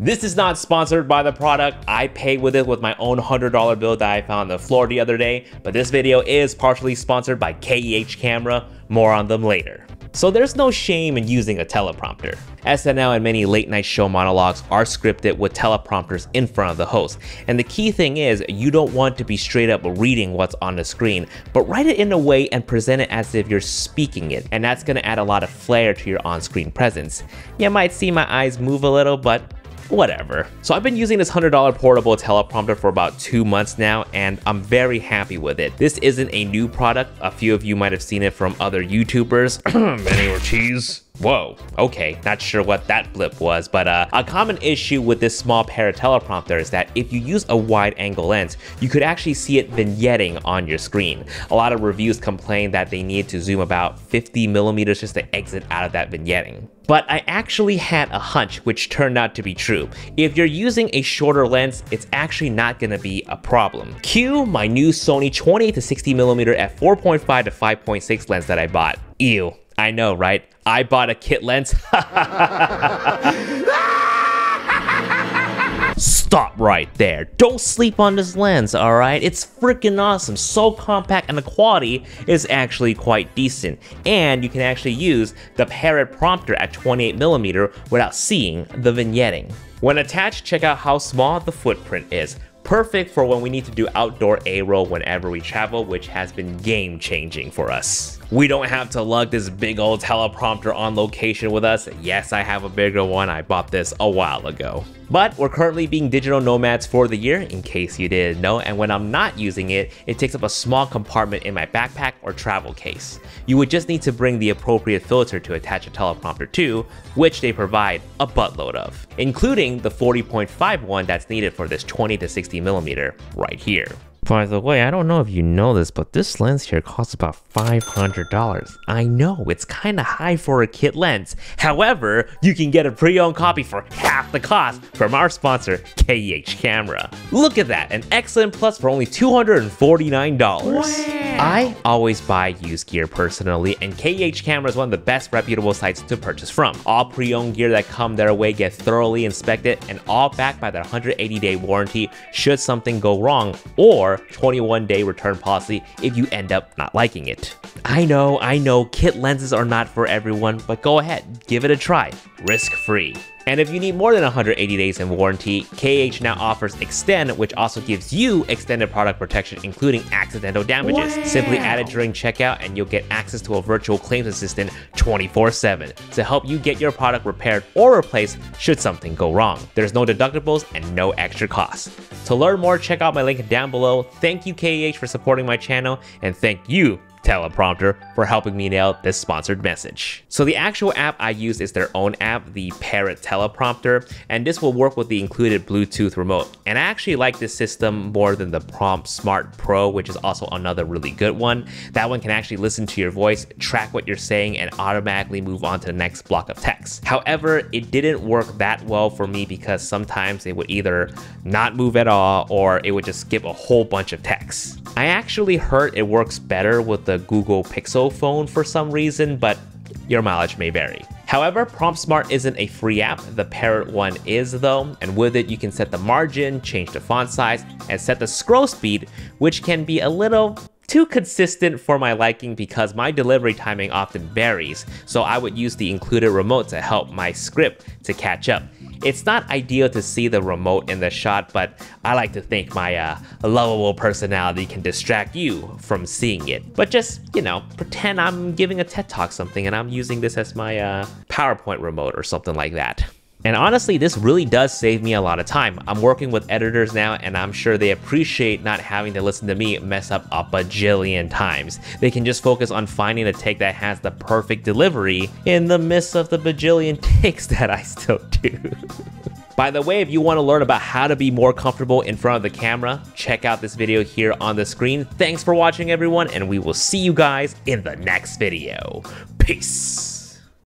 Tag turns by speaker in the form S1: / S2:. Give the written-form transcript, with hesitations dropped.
S1: This is not sponsored by the product. I paid with it with my own $100 bill that I found on the floor the other day, but this video is partially sponsored by KEH Camera. More on them later. So there's no shame in using a teleprompter. SNL and many late night show monologues are scripted with teleprompters in front of the host. And the key thing is you don't want to be straight up reading what's on the screen, but write it in a way and present it as if you're speaking it. And that's gonna add a lot of flair to your on-screen presence. You might see my eyes move a little, but whatever. So I've been using this $100 portable teleprompter for about 2 months now, and I'm very happy with it. This isn't a new product. A few of you might have seen it from other YouTubers. Benny or Cheese. Whoa, okay, not sure what that blip was, but a common issue with this small pair of teleprompter is that if you use a wide angle lens, you could actually see it vignetting on your screen. A lot of reviews complain that they need to zoom about 50 millimeters just to exit out of that vignetting. But I actually had a hunch, which turned out to be true. If you're using a shorter lens, it's actually not gonna be a problem. Cue my new Sony 20 to 60mm f4.5 to 5.6 lens that I bought. Ew, I know, right? I bought a kit lens. Stop right there. Don't sleep on this lens, alright? It's freaking awesome, so compact, and the quality is actually quite decent. And you can actually use the Teleprompter at 28mm without seeing the vignetting. When attached, check out how small the footprint is. Perfect for when we need to do outdoor A-roll whenever we travel, which has been game-changing for us. We don't have to lug this big old teleprompter on location with us. Yes, I have a bigger one. I bought this a while ago. But we're currently being digital nomads for the year, in case you didn't know, and when I'm not using it, it takes up a small compartment in my backpack or travel case. You would just need to bring the appropriate filter to attach a teleprompter to, which they provide a buttload of, including the 40.5 one that's needed for this 20 to 60mm right here. By the way, I don't know if you know this, but this lens here costs about $500. I know, it's kinda high for a kit lens. However, you can get a pre-owned copy for half the cost from our sponsor, KEH Camera. Look at that, an excellent plus for only $249. Wow. I always buy used gear personally, and KEH Camera is one of the best reputable sites to purchase from. All pre-owned gear that come their way get thoroughly inspected, and all backed by their 180-day warranty should something go wrong, or 21-day return policy if you end up not liking it. I know, kit lenses are not for everyone, but go ahead, give it a try, risk-free. And if you need more than 180 days in warranty, KEH now offers Extend, which also gives you extended product protection, including accidental damages. Wow. Simply add it during checkout and you'll get access to a virtual claims assistant 24/7 to help you get your product repaired or replaced should something go wrong. There's no deductibles and no extra costs. To learn more, check out my link down below. Thank you, KEH, for supporting my channel, and thank you, Teleprompter, for helping me nail this sponsored message. So the actual app I use is their own app, the Teleprompter, and this will work with the included Bluetooth remote. And I actually like this system more than the Prompt Smart Pro, which is also another really good one. That one can actually listen to your voice, track what you're saying, and automatically move on to the next block of text. However, it didn't work that well for me because sometimes it would either not move at all or it would just skip a whole bunch of text. I actually heard it works better with the Google Pixel phone for some reason, but your mileage may vary. However, Prompt Smart isn't a free app. The Parrot one is though, and with it you can set the margin, change the font size, and set the scroll speed, which can be a little too consistent for my liking because my delivery timing often varies, so I would use the included remote to help my script to catch up. It's not ideal to see the remote in the shot, but I like to think my lovable personality can distract you from seeing it. But just, you know, pretend I'm giving a TED Talk something and I'm using this as my PowerPoint remote or something like that. And honestly, this really does save me a lot of time. I'm working with editors now, and I'm sure they appreciate not having to listen to me mess up a bajillion times. They can just focus on finding a take that has the perfect delivery in the midst of the bajillion takes that I still do. By the way, if you want to learn about how to be more comfortable in front of the camera, check out this video here on the screen. Thanks for watching, everyone, and we will see you guys in the next video. Peace.